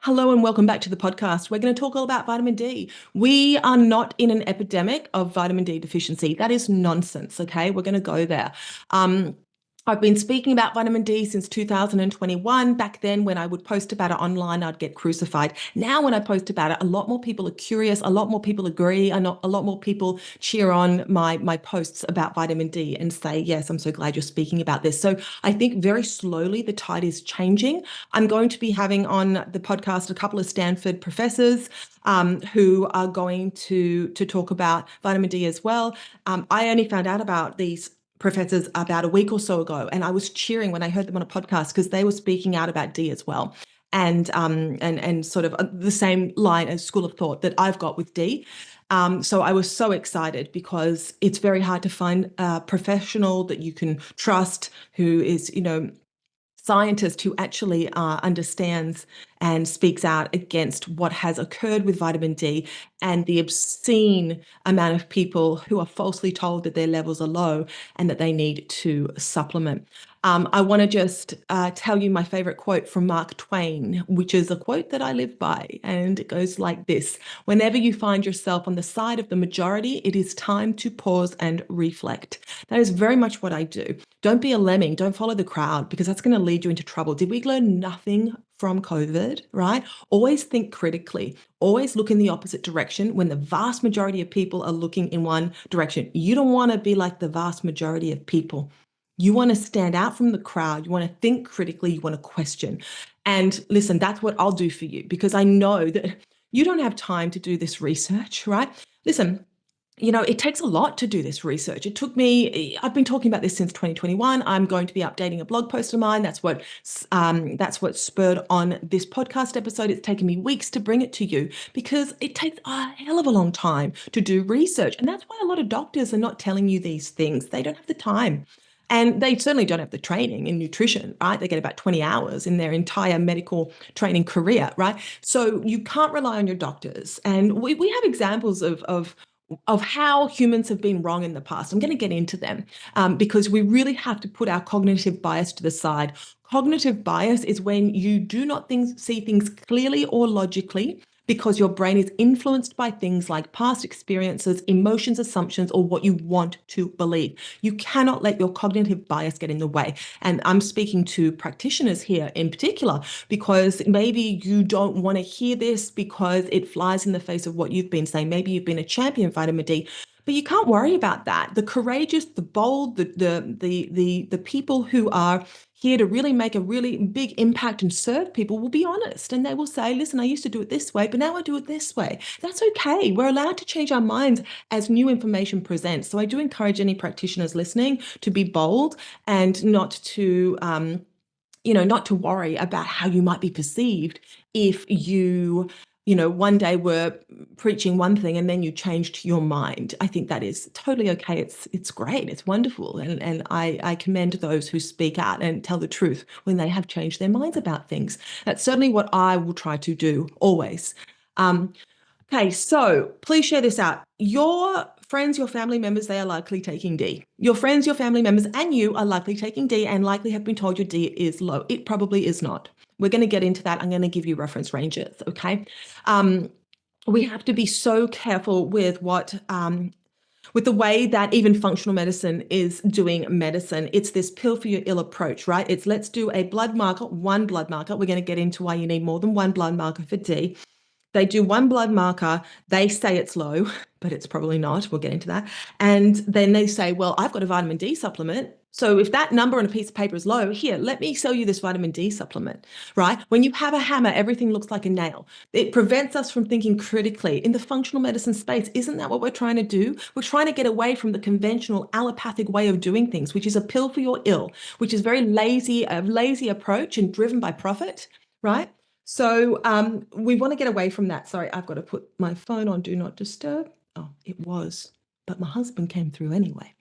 Hello and welcome back to the podcast. We're going to talk all about vitamin D. We are not in an epidemic of vitamin D deficiency. That is nonsense, okay? We're going to go there. Um, I've been speaking about vitamin D since 2021. Back then, when I would post about it online, I'd get crucified. Now, when I post about it, a lot more people are curious. A lot more people agree. A lot more people cheer on my posts about vitamin D and say, yes, I'm so glad you're speaking about this. So I think very slowly the tide is changing. I'm going to be having on the podcast a couple of Stanford professors who are going to talk about vitamin D as well. I only found out about these professors about a week or so ago, and I was cheering when I heard them on a podcast because they were speaking out about D as well, and sort of the same line as school of thought that I've got with D. So I was so excited because it's very hard to find a professional that you can trust who is, scientist who actually understands and speaks out against what has occurred with vitamin D and the obscene amount of people who are falsely told that their levels are low and that they need to supplement. I want to just tell you my favorite quote from Mark Twain, which is a quote that I live by, and it goes like this: whenever you find yourself on the side of the majority, it is time to pause and reflect. That is very much what I do. Don't be a lemming. Don't follow the crowd because that's going to lead you into trouble. Did we learn nothing from COVID, right? Always think critically. Always look in the opposite direction when the vast majority of people are looking in one direction. You don't want to be like the vast majority of people. You want to stand out from the crowd. You want to think critically. You want to question. And listen, that's what I'll do for you because I know that you don't have time to do this research, right? Listen, it takes a lot to do this research. It took me, I've been talking about this since 2021. I'm going to be updating a blog post of mine. That's what spurred on this podcast episode. It's taken me weeks to bring it to you because it takes a hell of a long time to do research. And that's why a lot of doctors are not telling you these things. They don't have the time. And they certainly don't have the training in nutrition, right? They get about 20 hours in their entire medical training career, right? So you can't rely on your doctors. And we have examples of how humans have been wrong in the past. I'm going to get into them because we really have to put our cognitive bias to the side. Cognitive bias is when you do not see things clearly or logically because your brain is influenced by things like past experiences, emotions, assumptions, or what you want to believe. You cannot let your cognitive bias get in the way. And I'm speaking to practitioners here in particular because maybe you don't want to hear this because it flies in the face of what you've been saying. Maybe you've been a champion of vitamin D, but you can't worry about that. The courageous, the bold, the people who are here to really make a really big impact and serve people will be honest, and they will say, listen, I used to do it this way, but now I do it this way. That's okay. We're allowed to change our minds as new information presents. So I do encourage any practitioners listening to be bold and not to worry about how you might be perceived if one day were preaching one thing and then you changed your mind. I think that is totally okay. It's great. It's wonderful. And I commend those who speak out and tell the truth when they have changed their minds about things. That's certainly what I will try to do always. Okay, so please share this out. Your friends, your family members, they are likely taking D. Your friends, your family members, and you are likely taking D and likely have been told your D is low. It probably is not. We're going to get into that. I'm going to give you reference ranges, okay? We have to be so careful with with the way that even functional medicine is doing medicine. It's this pill for your ill approach, right? It's let's do a blood marker, one blood marker. We're going to get into why you need more than one blood marker for D. They do one blood marker, they say it's low, but it's probably not. We'll get into that. And then they say, well, I've got a vitamin D supplement. So if that number on a piece of paper is low, here, let me sell you this vitamin D supplement, right? When you have a hammer, everything looks like a nail. It prevents us from thinking critically. In the functional medicine space, isn't that what we're trying to do? We're trying to get away from the conventional allopathic way of doing things, which is a pill for your ill, which is very lazy, a lazy approach and driven by profit, right? So we want to get away from that. Sorry, I've got to put my phone on Do Not Disturb. Oh, it was, but my husband came through anyway.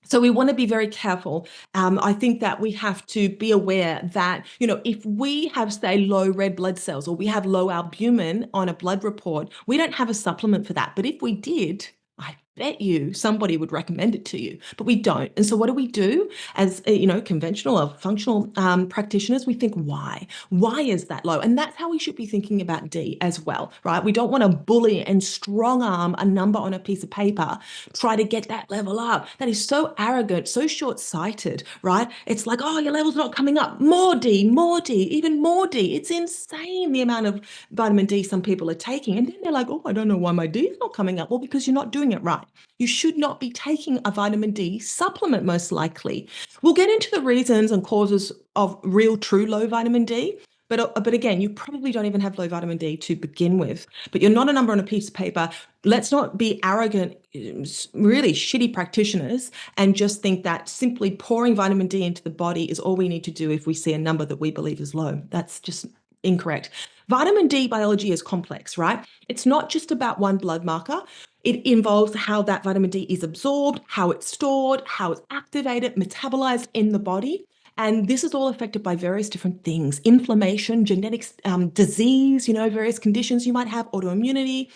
So we want to be very careful. I think that we have to be aware that, if we have, say, low red blood cells or we have low albumin on a blood report, we don't have a supplement for that. But if we did, I bet you somebody would recommend it to you, but we don't. And so what do? As conventional or functional practitioners, we think, why? Why is that low? And that's how we should be thinking about D as well, right? We don't want to bully and strong arm a number on a piece of paper, try to get that level up. That is so arrogant, so short-sighted, right? It's like, oh, your level's not coming up. More D, even more D. It's insane the amount of vitamin D some people are taking. And then they're like, oh, I don't know why my D is not coming up. Well, because you're not doing it right. You should not be taking a vitamin D supplement, most likely. We'll get into the reasons and causes of real, true low vitamin D. But again, you probably don't even have low vitamin D to begin with. But you're not a number on a piece of paper. Let's not be arrogant, really shitty practitioners and just think that simply pouring vitamin D into the body is all we need to do if we see a number that we believe is low. That's just incorrect. Vitamin D biology is complex, right? It's not just about one blood marker. It involves how that vitamin D is absorbed, how it's stored, how it's activated, metabolized in the body. And this is all affected by various different things: inflammation, genetics, disease, various conditions you might have, autoimmunity,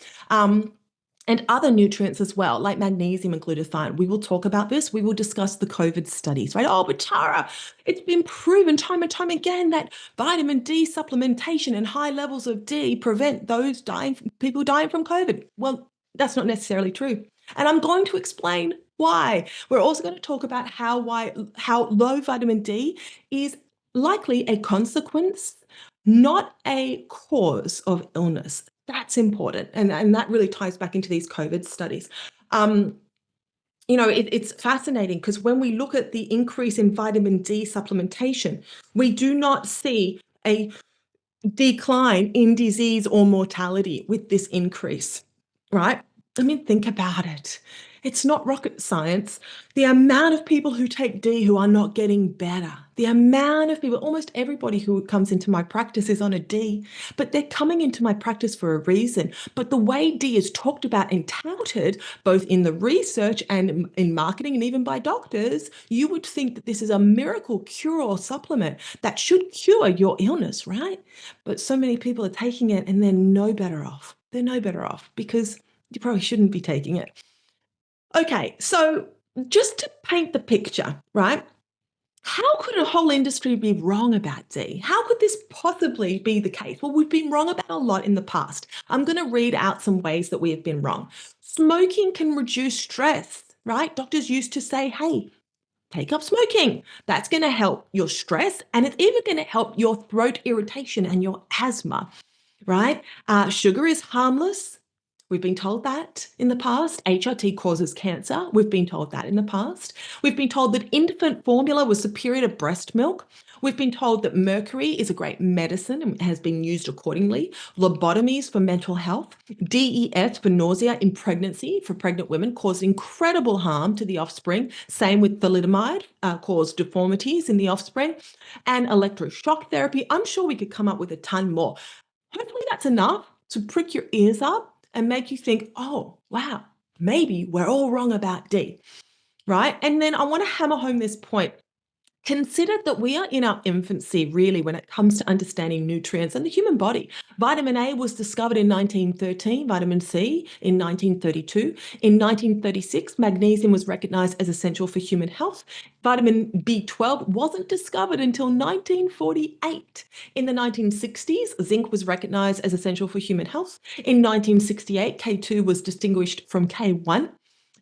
and other nutrients as well, like magnesium and glutathione. We will talk about this. We will discuss the COVID studies, right? Oh, but Tara, it's been proven time and time again that vitamin D supplementation and high levels of D prevent people dying from COVID. Well, that's not necessarily true. And I'm going to explain why. We're also going to talk about how low vitamin D is likely a consequence, not a cause of illness. That's important. And that really ties back into these COVID studies. It's fascinating because when we look at the increase in vitamin D supplementation, we do not see a decline in disease or mortality with this increase, right? I mean, think about it. It's not rocket science. The amount of people who take D who are not getting better, the amount of people, almost everybody who comes into my practice is on a D, but they're coming into my practice for a reason. But the way D is talked about and touted, both in the research and in marketing and even by doctors, you would think that this is a miracle cure or supplement that should cure your illness, right? But so many people are taking it and they're no better off. They're no better off because you probably shouldn't be taking it. Okay, so just to paint the picture, right? How could a whole industry be wrong about D? How could this possibly be the case? Well, we've been wrong about a lot in the past. I'm going to read out some ways that we have been wrong. Smoking can reduce stress, right? Doctors used to say, hey, take up smoking. That's going to help your stress, and it's even going to help your throat irritation and your asthma, right? Sugar is harmless. We've been told that in the past. HRT causes cancer. We've been told that in the past. We've been told that infant formula was superior to breast milk. We've been told that mercury is a great medicine and has been used accordingly. Lobotomies for mental health. DES for nausea in pregnancy for pregnant women caused incredible harm to the offspring. Same with thalidomide, caused deformities in the offspring. And electroshock therapy. I'm sure we could come up with a ton more. Hopefully that's enough to prick your ears up and make you think, oh, wow, maybe we're all wrong about D, right? And then I want to hammer home this point. Consider that we are in our infancy, really, when it comes to understanding nutrients and the human body. Vitamin A was discovered in 1913, vitamin C in 1932. In 1936, magnesium was recognized as essential for human health. Vitamin B12 wasn't discovered until 1948. In the 1960s, zinc was recognized as essential for human health. In 1968, K2 was distinguished from K1.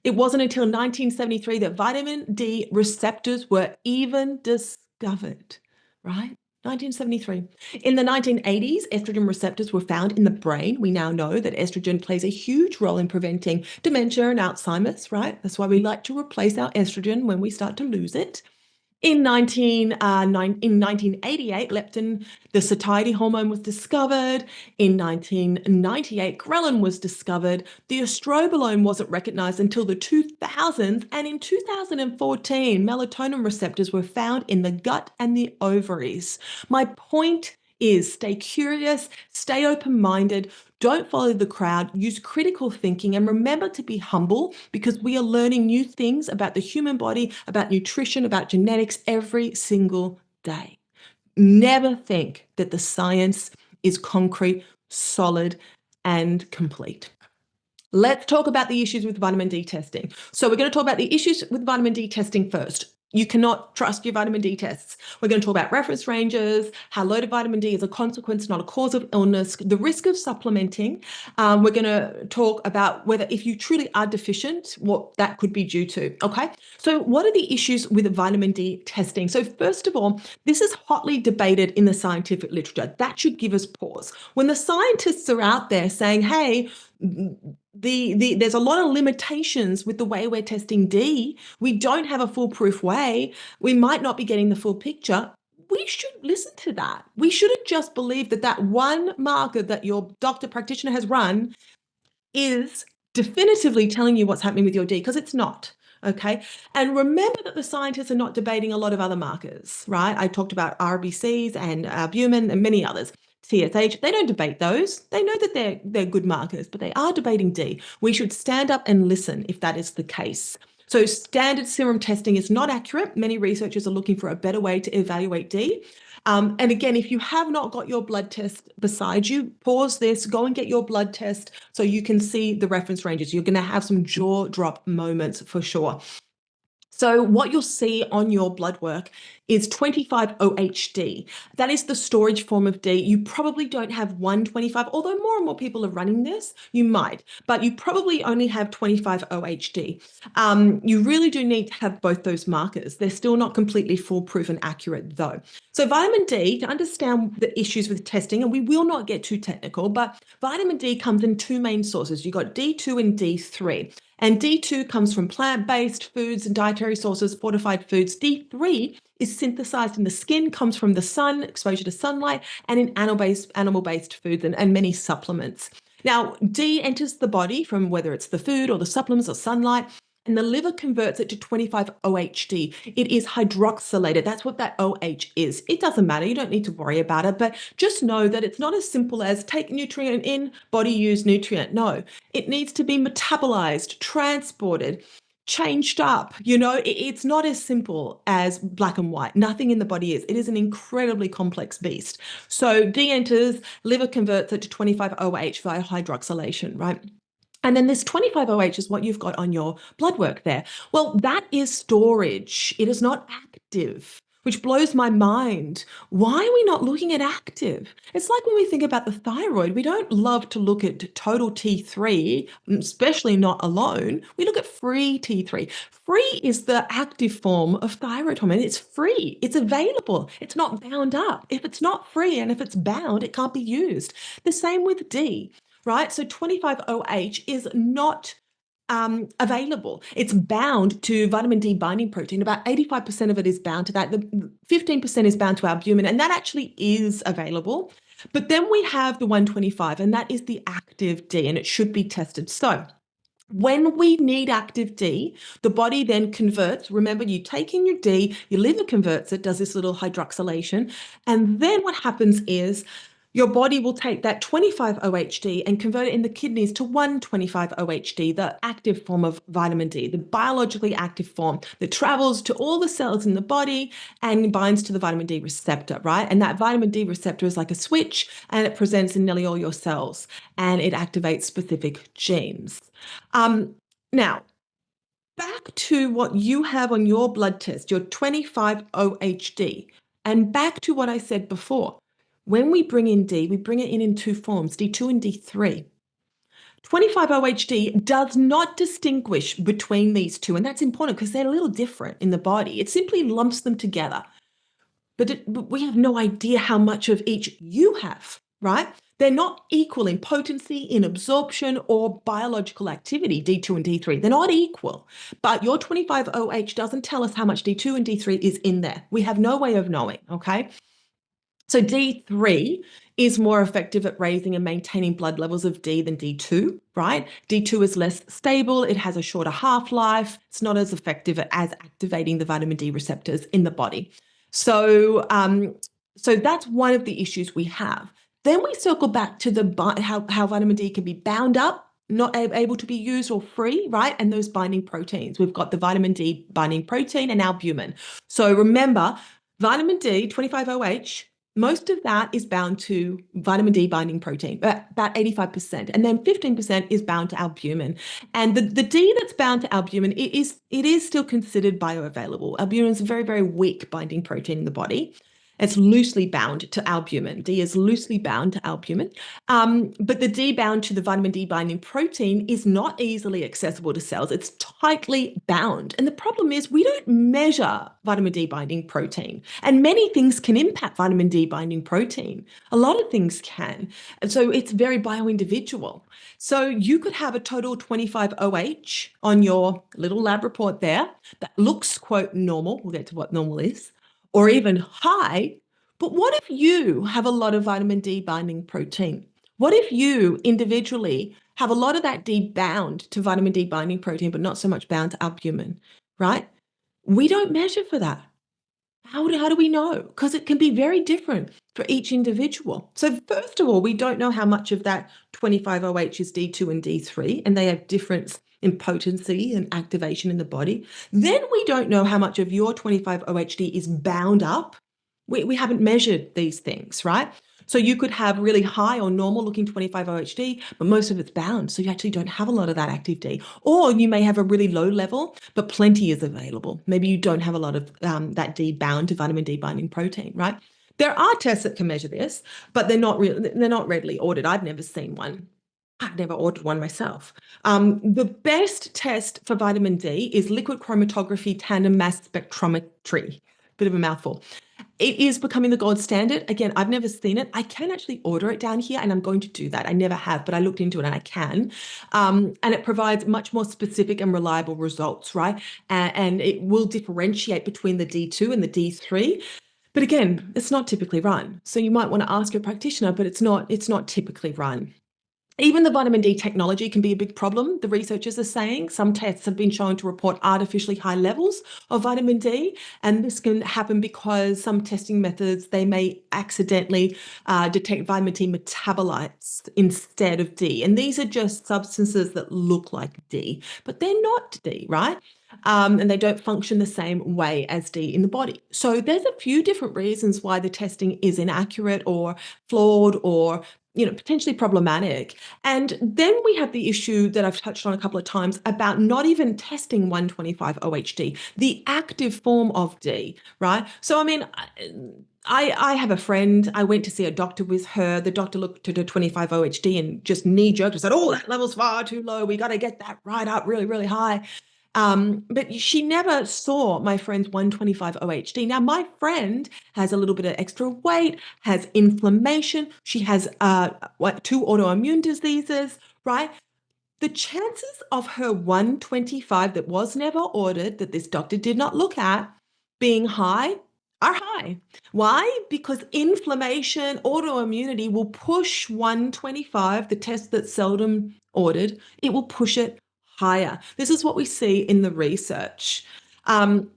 It wasn't until 1973 that vitamin D receptors were even discovered, right? 1973. In the 1980s, estrogen receptors were found in the brain. We now know that estrogen plays a huge role in preventing dementia and Alzheimer's, right? That's why we like to replace our estrogen when we start to lose it. In 1988, leptin, the satiety hormone, was discovered. In 1998, ghrelin was discovered. The estrobolome wasn't recognized until the 2000s. And in 2014, melatonin receptors were found in the gut and the ovaries. My point is stay curious, stay open-minded, don't follow the crowd, use critical thinking, and remember to be humble because we are learning new things about the human body, about nutrition, about genetics every single day. Never think that the science is concrete, solid, and complete. Let's talk about the issues with vitamin D testing. So we're going to talk about the issues with vitamin D testing first. You cannot trust your vitamin D tests. We're going to talk about reference ranges, how low vitamin D is a consequence, not a cause of illness, the risk of supplementing. We're going to talk about whether if you truly are deficient, what that could be due to. Okay. So what are the issues with vitamin D testing? So first of all, this is hotly debated in the scientific literature. That should give us pause. When the scientists are out there saying, hey, there's a lot of limitations with the way we're testing D. We don't have a foolproof way. We might not be getting the full picture. We should listen to that. We shouldn't just believe that that one marker that your doctor practitioner has run is definitively telling you what's happening with your D, because it's not. Okay. And remember that the scientists are not debating a lot of other markers, right? I talked about RBCs and albumin and many others. TSH, they don't debate those. They know that they're good markers, but they are debating D. We should stand up and listen if that is the case. So standard serum testing is not accurate. Many researchers are looking for a better way to evaluate D. And again, if you have not got your blood test beside you, pause this, go and get your blood test so you can see the reference ranges. You're going to have some jaw drop moments for sure. So what you'll see on your blood work is 25-OHD. That is the storage form of D. You probably don't have 125, although more and more people are running this, you might, but you probably only have 25-OHD. You really do need to have both those markers. They're still not completely foolproof and accurate though. So vitamin D, to understand the issues with testing, and we will not get too technical, but vitamin D comes in two main sources. You've got D2 and D3. And D2 comes from plant-based foods and dietary sources, fortified foods. D3 is synthesized in the skin, comes from the sun, exposure to sunlight, and in animal-based foods and many supplements. Now, D enters the body from whether it's the food or the supplements or sunlight, and the liver converts it to 25-OHD. It is hydroxylated. That's what that OH is. It doesn't matter. You don't need to worry about it, but just know that it's not as simple as take nutrient in, body use nutrient. No, it needs to be metabolized, transported, changed up. It's not as simple as black and white. Nothing in the body is. It is an incredibly complex beast. So D enters, liver converts it to 25-OH via hydroxylation, right? And then this 25-OH is what you've got on your blood work there. Well, that is storage. It is not active, which blows my mind. Why are we not looking at active? It's like when we think about the thyroid, we don't love to look at total T3, especially not alone. We look at free T3. Free is the active form of thyroid hormone. It's free. It's available. It's not bound up. If it's not free and if it's bound, it can't be used. The same with D. Right? So 25-OH is not available. It's bound to vitamin D binding protein. About 85% of it is bound to that. The 15% is bound to albumin, and that actually is available. But then we have the 125, and that is the active D, and it should be tested. So when we need active D, the body then converts. Remember, you take in your D, your liver converts it, does this little hydroxylation, and then what happens is your body will take that 25-OHD and convert it in the kidneys to 125-OHD, the active form of vitamin D, the biologically active form that travels to all the cells in the body and binds to the vitamin D receptor, right? And that vitamin D receptor is like a switch, and it presents in nearly all your cells, and it activates specific genes. Now, back to what you have on your blood test, your 25-OHD, and back to what I said before. When we bring in D, we bring it in two forms, D2 and D3. 25-OHD does not distinguish between these two, and that's important because they're a little different in the body. It simply lumps them together. But we have no idea how much of each you have, right? They're not equal in potency, in absorption, or biological activity, D2 and D3. They're not equal. But your 25-OH doesn't tell us how much D2 and D3 is in there. We have no way of knowing, okay? So D3 is more effective at raising and maintaining blood levels of D than D2, right? D2 is less stable. It has a shorter half-life. It's not as effective as activating the vitamin D receptors in the body. So that's one of the issues we have. Then we circle back to how vitamin D can be bound up, not able to be used or free, right? And those binding proteins. We've got the vitamin D binding protein and albumin. So remember, vitamin D, 25-OH, most of that is bound to vitamin D binding protein, about 85%. And then 15% is bound to albumin. And the D that's bound to albumin, it is still considered bioavailable. Albumin is a very, very weak binding protein in the body. It's loosely bound to albumin. D is loosely bound to albumin. But the D bound to the vitamin D binding protein is not easily accessible to cells. It's tightly bound. And the problem is we don't measure vitamin D binding protein. And many things can impact vitamin D binding protein. A lot of things can. And so it's very bio-individual. So you could have a total 25 OH on your little lab report there that looks, quote, normal. We'll get to what normal is, or even high. But what if you have a lot of vitamin D binding protein? What if you individually have a lot of that D bound to vitamin D binding protein, but not so much bound to albumin, right? We don't measure for that. How do we know? Because it can be very different for each individual. So first of all, we don't know how much of that 25-OH is D2 and D3, and they have difference in potency and activation in the body. Then we don't know how much of your 25-OHD is bound up. We haven't measured these things, right? So you could have really high or normal looking 25-OHD, but most of it's bound. So you actually don't have a lot of that active D. Or you may have a really low level, but plenty is available. Maybe you don't have a lot of that D bound to vitamin D binding protein, right? There are tests that can measure this, but they're not readily ordered. I've never seen one. I've never ordered one myself. The best test for vitamin D is liquid chromatography tandem mass spectrometry. Bit of a mouthful. It is becoming the gold standard. Again, I've never seen it. I can actually order it down here, and I'm going to do that. I never have, but I looked into it and I can. And it provides much more specific and reliable results, right? And it will differentiate between the D2 and the D3. But again, it's not typically run. So you might want to ask your practitioner, but it's not typically run. Even the vitamin D technology can be a big problem, the researchers are saying. Some tests have been shown to report artificially high levels of vitamin D, and this can happen because some testing methods, they may accidentally detect vitamin D metabolites instead of D. And these are just substances that look like D, but they're not D, right? And they don't function the same way as D in the body. So there's a few different reasons why the testing is inaccurate or flawed or potentially problematic. And then we have the issue that I've touched on a couple of times about not even testing 125-OHD, the active form of D, right? So, I mean, I have a friend, I went to see a doctor with her. The doctor looked at her 25-OHD and just knee-jerked and said, oh, that level's far too low. We got to get that right up really, really high. But she never saw my friend's 125-OHD. Now, my friend has a little bit of extra weight, has inflammation. She has 2 autoimmune diseases, right? The chances of her 125 that was never ordered, that this doctor did not look at, being high are high. Why? Because inflammation, autoimmunity will push 125, the test that's seldom ordered, it will push it higher. This is what we see in the research. And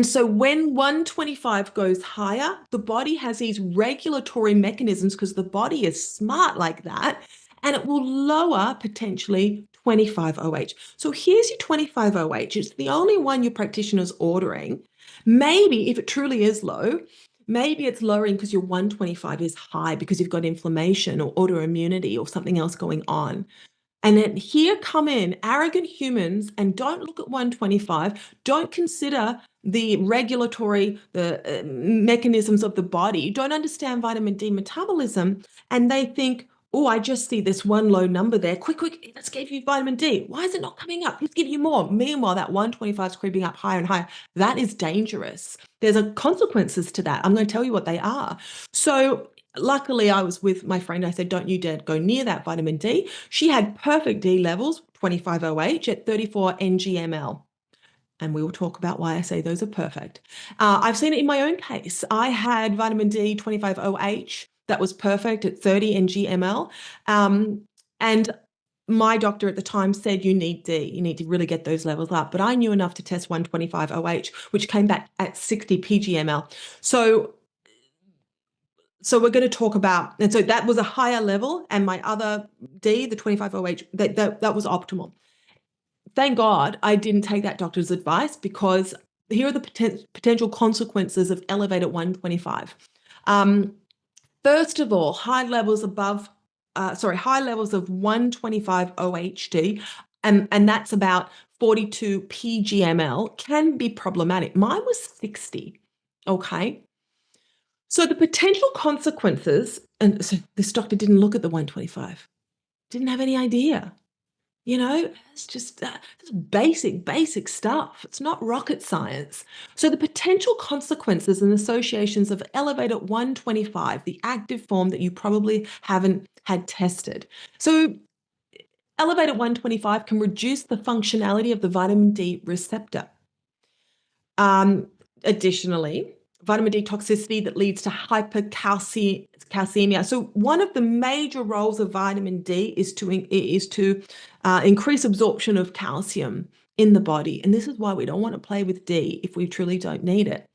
so when 125 goes higher, the body has these regulatory mechanisms because the body is smart like that, and it will lower potentially 25-OH. So here's your 25-OH. It's the only one your practitioner's ordering. Maybe if it truly is low, maybe it's lowering because your 125 is high because you've got inflammation or autoimmunity or something else going on. And then here come in arrogant humans and don't look at 125, don't consider the regulatory mechanisms of the body, don't understand vitamin D metabolism, and they think, oh, I just see this one low number there. Quick, let's give you vitamin D. Why is it not coming up? Let's give you more. Meanwhile, that 125 is creeping up higher and higher. That is dangerous. There's consequences to that. I'm going to tell you what they are. So luckily, I was with my friend. I said, don't you dare go near that vitamin D. She had perfect D levels, 25-OH at 34 ng/ml. And we will talk about why I say those are perfect. I've seen it in my own case. I had vitamin D 25-OH that was perfect at 30 ng/ml. And my doctor at the time said, you need D, you need to really get those levels up. But I knew enough to test 125-OH, which came back at 60 pg/ml. So we're going to talk about, and so that was a higher level, and my other D, the 25-OH, that was optimal. Thank God I didn't take that doctor's advice, because here are the potential consequences of elevated 125. First of all, high levels of 125 OHD, and that's about 42 pgml, can be problematic. Mine was 60. Okay. So the potential consequences, and so this doctor didn't look at the 125, didn't have any idea. It's just it's basic stuff. It's not rocket science. So the potential consequences and associations of elevated 125, the active form that you probably haven't had tested. So elevated 125 can reduce the functionality of the vitamin D receptor. Additionally, vitamin D toxicity that leads to hypercalcemia. So one of the major roles of vitamin D is to increase absorption of calcium in the body. And this is why we don't want to play with D if we truly don't need it.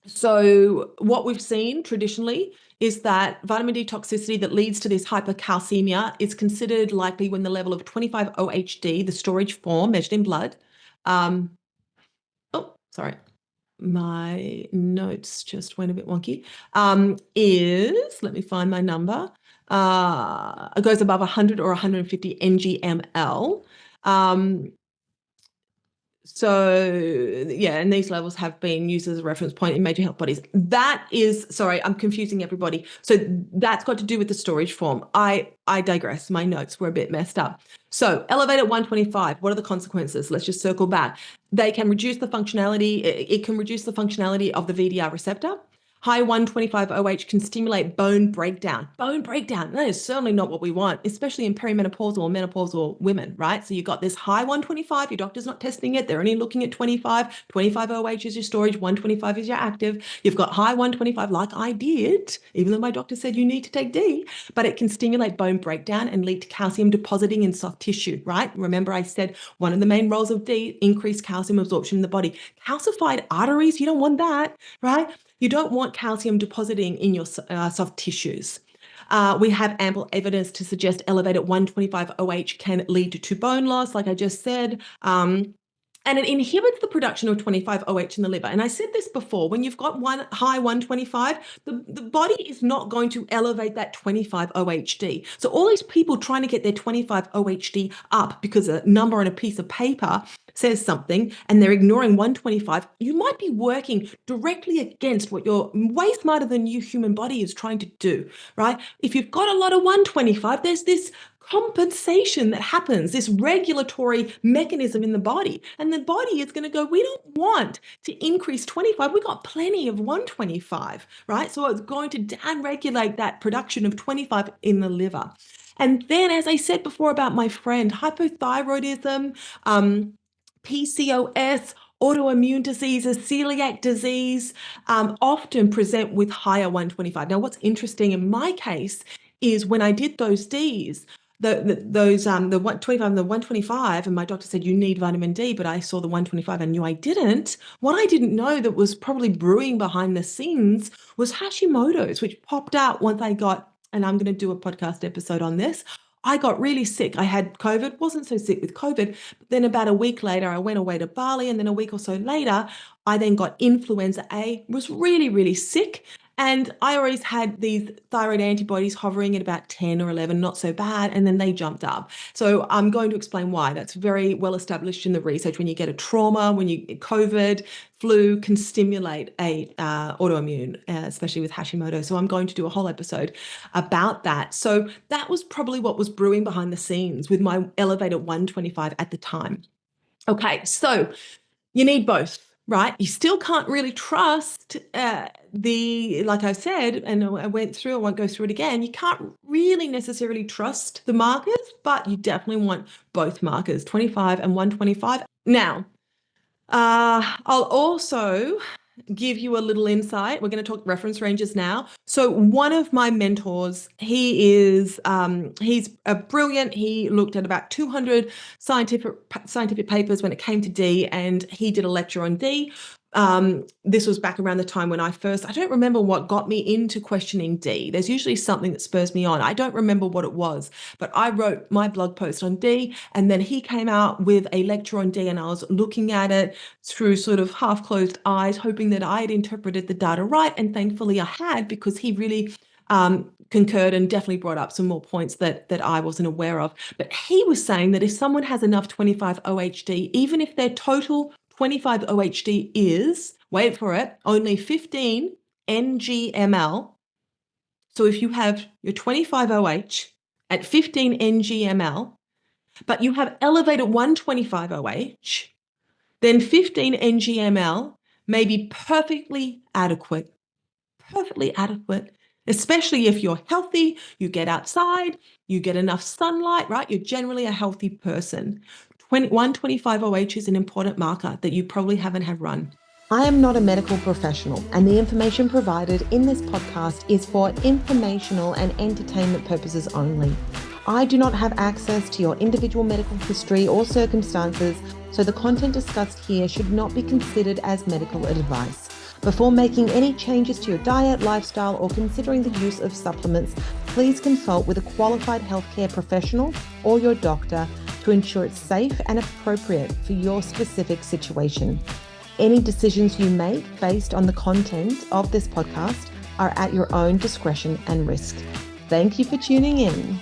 So what we've seen traditionally is that vitamin D toxicity that leads to this hypercalcemia is considered likely when the level of 25 OHD, the storage form measured in blood, sorry, my notes just went a bit wonky, let me find my number, it goes above 100 or 150 ngml. And these levels have been used as a reference point in major health bodies. Sorry, I'm confusing everybody. So that's got to do with the storage form. I digress. My notes were a bit messed up. So elevated 125, what are the consequences? Let's just circle back. They can reduce the functionality. It can reduce the functionality of the VDR receptor. High 125 OH can stimulate bone breakdown. Bone breakdown, that is certainly not what we want, especially in perimenopausal or menopausal women, right? So you've got this high 125, your doctor's not testing it, they're only looking at 25. 25 OH is your storage, 125 is your active. You've got high 125, like I did, even though my doctor said you need to take D, but it can stimulate bone breakdown and lead to calcium depositing in soft tissue, right? Remember I said one of the main roles of D, increased calcium absorption in the body. Calcified arteries, you don't want that, right? You don't want calcium depositing in your soft tissues. We have ample evidence to suggest elevated 125 OH can lead to bone loss, like I just said. And it inhibits the production of 25 OH in the liver. And I said this before, when you've got one high 125, the body is not going to elevate that 25 OHD. So all these people trying to get their 25 OHD up because a number on a piece of paper says something and they're ignoring 125, you might be working directly against what your way smarter than you human body is trying to do, right? If you've got a lot of 125, there's this compensation that happens, this regulatory mechanism in the body. And the body is going to go, we don't want to increase 25. We've got plenty of 125, right? So it's going to downregulate that production of 25 in the liver. And then, as I said before about my friend, hypothyroidism, PCOS, autoimmune diseases, celiac disease, often present with higher 125. Now, what's interesting in my case is when I did those Ds, the 125 and the 125, and my doctor said you need vitamin D, but I saw the 125 and knew I didn't. What I didn't know that was probably brewing behind the scenes was Hashimoto's, which popped out once I got, and I'm going to do a podcast episode on this. I got really sick. I had COVID, wasn't so sick with COVID, but then about a week later, I went away to Bali, and then a week or so later, I then got influenza A, was really, really sick. And I always had these thyroid antibodies hovering at about 10 or 11, not so bad, and then they jumped up. So I'm going to explain why. That's very well established in the research. When you get a trauma, when you get COVID, flu can stimulate a autoimmune, especially with Hashimoto. So I'm going to do a whole episode about that. So that was probably what was brewing behind the scenes with my elevated 125 at the time. Okay, so you need both. Right? You still can't really trust like I said, and I went through, I won't go through it again. You can't really necessarily trust the markers, but you definitely want both markers, 25 and 125. Now, I'll also give you a little insight. We're going to talk reference ranges now. So one of my mentors, he's brilliant. He looked at about 200 scientific papers when it came to D, and he did a lecture on D. This was back around the time when I don't remember what got me into questioning D. There's usually something that spurs me on. I don't remember what it was, but I wrote my blog post on D, and then he came out with a lecture on D, and I was looking at it through sort of half closed eyes, hoping that I had interpreted the data right. And thankfully I had, because he really concurred and definitely brought up some more points that I wasn't aware of. But he was saying that if someone has enough 25 OHD, even if their total 25 OHD is, wait for it, only 15 ng/ml. So if you have your 25 OH at 15 ng/ml, but you have elevated 125 OH, then 15 ng/ml may be perfectly adequate, especially if you're healthy, you get outside, you get enough sunlight, right? You're generally a healthy person. 125 OH is an important marker that you probably haven't had run. I am not a medical professional, and the information provided in this podcast is for informational and entertainment purposes only. I do not have access to your individual medical history or circumstances, so the content discussed here should not be considered as medical advice. Before making any changes to your diet, lifestyle, or considering the use of supplements, please consult with a qualified healthcare professional or your doctor to ensure it's safe and appropriate for your specific situation. Any decisions you make based on the content of this podcast are at your own discretion and risk. Thank you for tuning in.